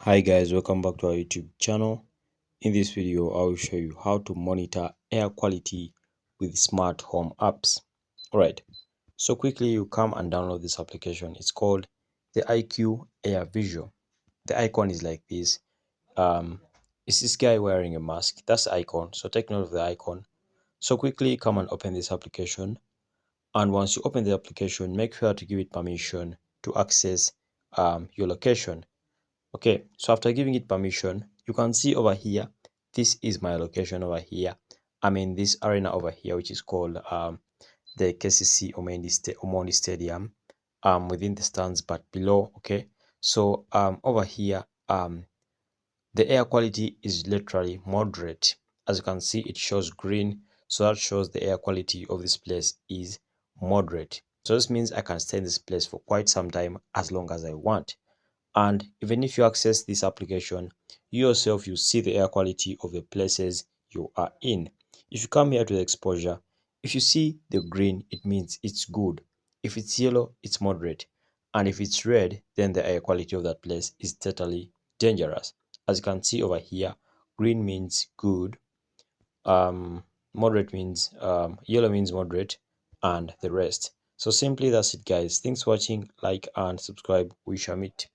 Hi guys, welcome back to our YouTube channel. In this video, I will show you how to monitor air quality with smart home apps. Alright, so quickly you come and download this application. It's called the IQ Air Visual. The icon is like this. It's this guy wearing a mask. That's the icon. So take note of the icon. So quickly come and open this application. And once you open the application, make sure to give it permission to access your location. Okay, so after giving it permission, you can see over here, this is my location over here. I'm in this arena over here, which is called the KCC Omondi Stadium, within the stands, but below. Okay, so over here, the air quality is literally moderate. As you can see, it shows green, so that shows the air quality of this place is moderate. So this means I can stay in this place for quite some time as long as I want. And even if you access this application, you yourself, you see the air quality of the places you are in. If you come here to the exposure, if you see the green, it means it's good. If it's yellow, it's moderate. And if it's red, then the air quality of that place is totally dangerous. As you can see over here, green means good, moderate means yellow means moderate, and the rest. So simply that's it guys. Thanks for watching. Like and subscribe. We shall meet.